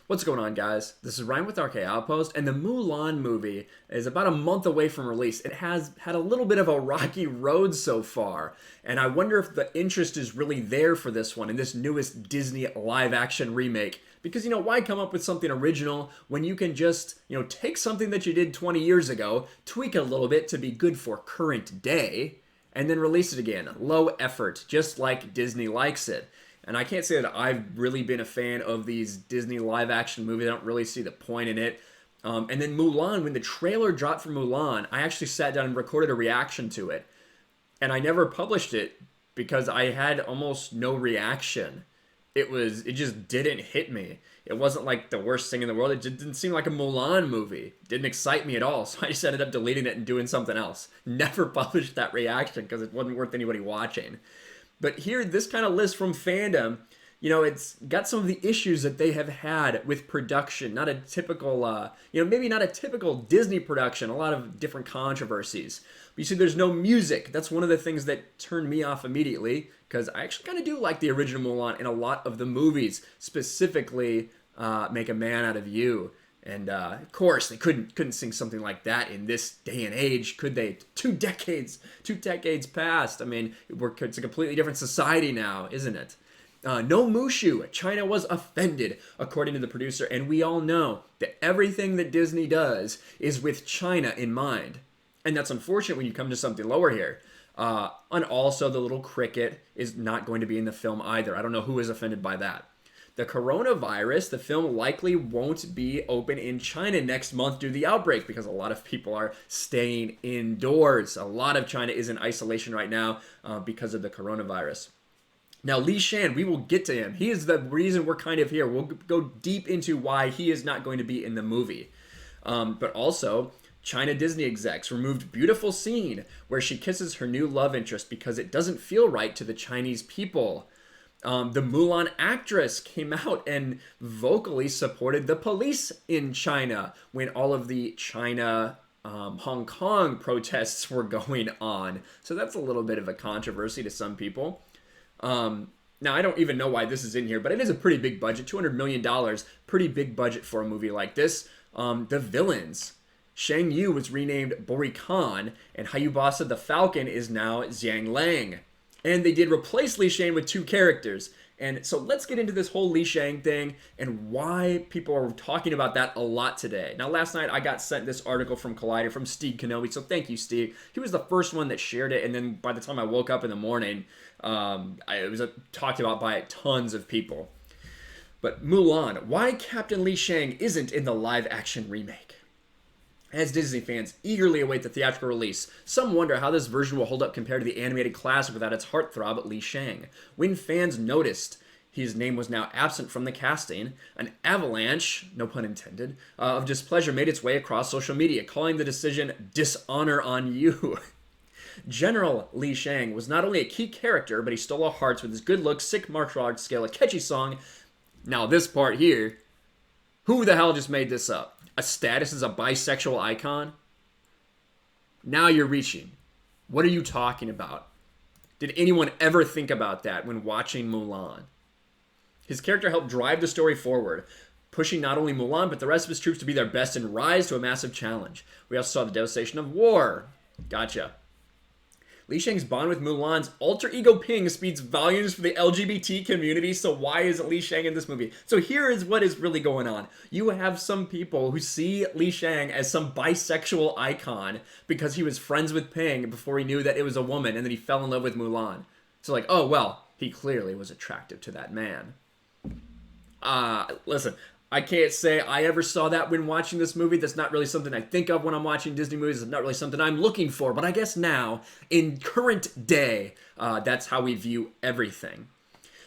What's going on, guys? This is Ryan with RK Outpost, and the Mulan movie is about a month away from release. It has had a little bit of a rocky road so far, and I wonder if the interest is really there for this one in this newest Disney live-action remake. Because, why come up with something original when you can just, take something that you did 20 years ago, tweak it a little bit to be good for current day, and then release it again. Low effort, just like Disney likes it. And I can't say that I've really been a fan of these Disney live-action movies. I don't really see the point in it. And then Mulan, when the trailer dropped for Mulan, I actually sat down and recorded a reaction to it. And I never published it because I had almost no reaction. It just didn't hit me. It wasn't like the worst thing in the world. It just didn't seem like a Mulan movie. It didn't excite me at all. So I just ended up deleting it and doing something else. Never published that reaction because it wasn't worth anybody watching. But here, this kind of list from fandom, it's got some of the issues that they have had with production. Not a typical, maybe not a typical Disney production. A lot of different controversies. But you see, there's no music. That's one of the things that turned me off immediately, because I actually kind of do like the original Mulan in a lot of the movies, specifically Make a Man Out of You. And of course, they couldn't sing something like that in this day and age, could they? Two decades past. I mean, it's a completely different society now, isn't it? No Mushu. China was offended, according to the producer, and we all know that everything that Disney does is with China in mind. And that's unfortunate when you come to something lower here. And also, the little cricket is not going to be in the film either. I don't know who is offended by that. The coronavirus, the film likely won't be open in China next month due to the outbreak because a lot of people are staying indoors. A lot of China is in isolation right now because of the coronavirus. Now, Li Shang, we will get to him. He is the reason we're kind of here. We'll go deep into why he is not going to be in the movie. But also, China Disney execs removed beautiful scene where she kisses her new love interest because it doesn't feel right to the Chinese people. The Mulan actress came out and vocally supported the police in China when all of the China Hong Kong protests were going on. So that's a little bit of a controversy to some people. Now, I don't even know why this is in here, but it is a pretty big budget, $200 million, pretty big budget for a movie like this. The villains. Shang Yu was renamed Bori Khan, and Hayabasa the Falcon is now Zhang Lang. And they did replace Li Shang with two characters. And so let's get into this whole Li Shang thing and why people are talking about that a lot today. Now, last night I got sent this article from Collider from Steve Kinel. So thank you, Steve. He was the first one that shared it. And then by the time I woke up in the morning, it was talked about by tons of people. But Mulan, why Captain Li Shang isn't in the live action remake? As Disney fans eagerly await the theatrical release, some wonder how this version will hold up compared to the animated classic without its heartthrob Li Shang. When fans noticed his name was now absent from the casting, an avalanche, no pun intended, of displeasure made its way across social media, calling the decision dishonor on you. General Li Shang was not only a key character, but he stole our hearts with his good looks, sick martial arts skill, a catchy song. Now this part here, who the hell just made this up? A status as a bisexual icon? Now you're reaching. What are you talking about? Did anyone ever think about that when watching Mulan? His character helped drive the story forward, pushing not only Mulan, but the rest of his troops to be their best and rise to a massive challenge. We also saw the devastation of war. Gotcha. Li Shang's bond with Mulan's alter ego Ping speaks volumes for the LGBT community, so why isn't Li Shang in this movie? So here is what is really going on. You have some people who see Li Shang as some bisexual icon because he was friends with Ping before he knew that it was a woman, and then he fell in love with Mulan. So like, oh, well, he clearly was attractive to that man. Listen, I can't say I ever saw that when watching this movie. That's not really something I think of when I'm watching Disney movies. It's not really something I'm looking for. But I guess now, in current day, that's how we view everything.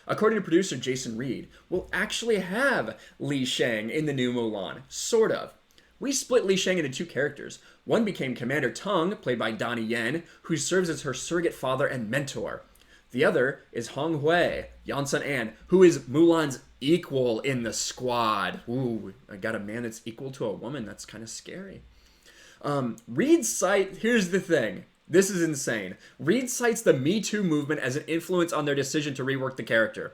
According to producer Jason Reed, we'll actually have Li Shang in the new Mulan. Sort of. We split Li Shang into two characters. One became Commander Tung, played by Donnie Yen, who serves as her surrogate father and mentor. The other is Hong Hui, Yansun An, who is Mulan's equal in the squad. Ooh, I got a man that's equal to a woman. That's kind of scary. Reed here's the thing. This is insane. Reed cites the Me Too movement as an influence on their decision to rework the character.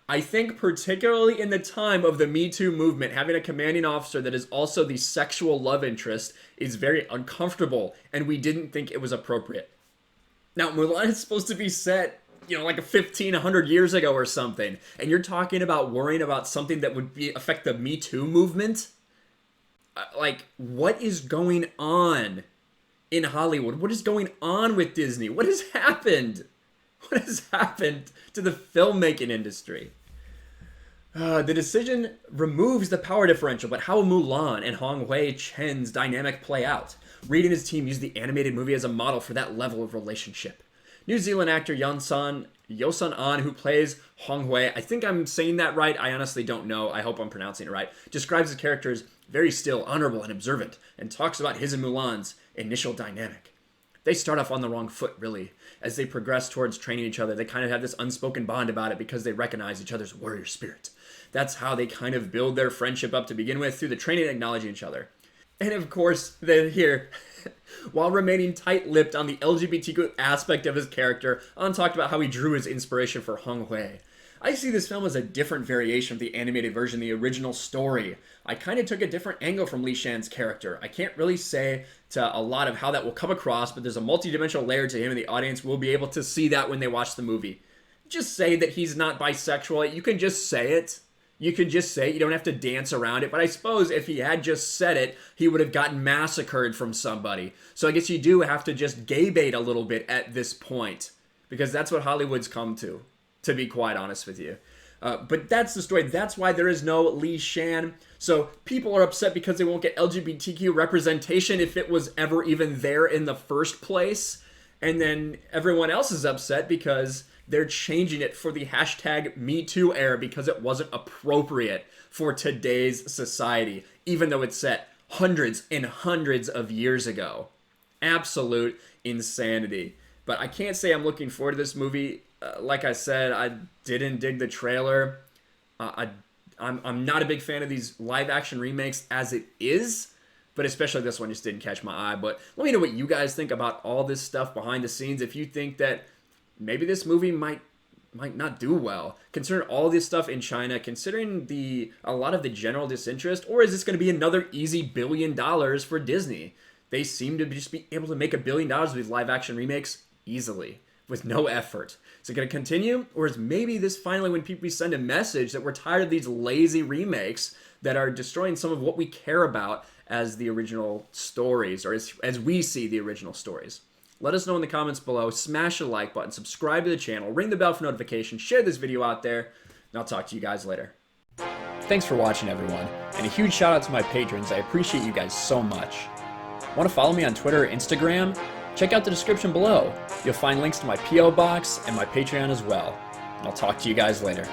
I think particularly in the time of the Me Too movement, having a commanding officer that is also the sexual love interest is very uncomfortable, and we didn't think it was appropriate. Now, Mulan is supposed to be set, like 100 years ago or something, and you're talking about worrying about something that would affect the Me Too movement? Like, what is going on in Hollywood? What is going on with Disney? What has happened? What has happened to the filmmaking industry? The decision removes the power differential, but how will Mulan and Hong Hui-Chen's dynamic play out? Reed and his team used the animated movie as a model for that level of relationship. New Zealand actor Yosun An, who plays Hong Hui, I think I'm saying that right, I honestly don't know, I hope I'm pronouncing it right, describes his character as very still, honorable, and observant, and talks about his and Mulan's initial dynamic. They start off on the wrong foot, really. As they progress towards training each other, they kind of have this unspoken bond about it because they recognize each other's warrior spirit. That's how they kind of build their friendship up to begin with, through the training and acknowledging each other. And of course, they're here, while remaining tight-lipped on the LGBTQ aspect of his character, An talked about how he drew his inspiration for Hong Hui. I see this film as a different variation of the animated version of the original story. I kind of took a different angle from Li Shang's character. I can't really say to a lot of how that will come across, but there's a multi-dimensional layer to him, and the audience will be able to see that when they watch the movie. Just say that he's not bisexual. You can just say it. You can just say it. You don't have to dance around it. But I suppose if he had just said it, he would have gotten massacred from somebody. So I guess you do have to just gay bait a little bit at this point, because that's what Hollywood's come to be quite honest with you. But that's the story. That's why there is no Li Shang. So people are upset because they won't get LGBTQ representation if it was ever even there in the first place. And then everyone else is upset because they're changing it for the hashtag #MeToo era because it wasn't appropriate for today's society, even though it's set hundreds and hundreds of years ago. Absolute insanity. But I can't say I'm looking forward to this movie. Like I said, I didn't dig the trailer. I'm not a big fan of these live-action remakes as it is, but especially this one just didn't catch my eye. But let me know what you guys think about all this stuff behind the scenes. If you think that maybe this movie might not do well, considering all this stuff in China, considering a lot of the general disinterest, or is this going to be another easy $1 billion for Disney? They seem to just be able to make $1 billion with these live-action remakes easily, with no effort. Is it going to continue? Or is maybe this finally when people send a message that we're tired of these lazy remakes that are destroying some of what we care about as the original stories, or as we see the original stories? Let us know in the comments below. Smash the like button, subscribe to the channel, ring the bell for notifications, share this video out there, and I'll talk to you guys later. Thanks for watching, everyone, and a huge shout out to my patrons. I appreciate you guys so much. Want to follow me on Twitter or Instagram? Check out the description below. You'll find links to my P.O. box and my Patreon as well. And I'll talk to you guys later.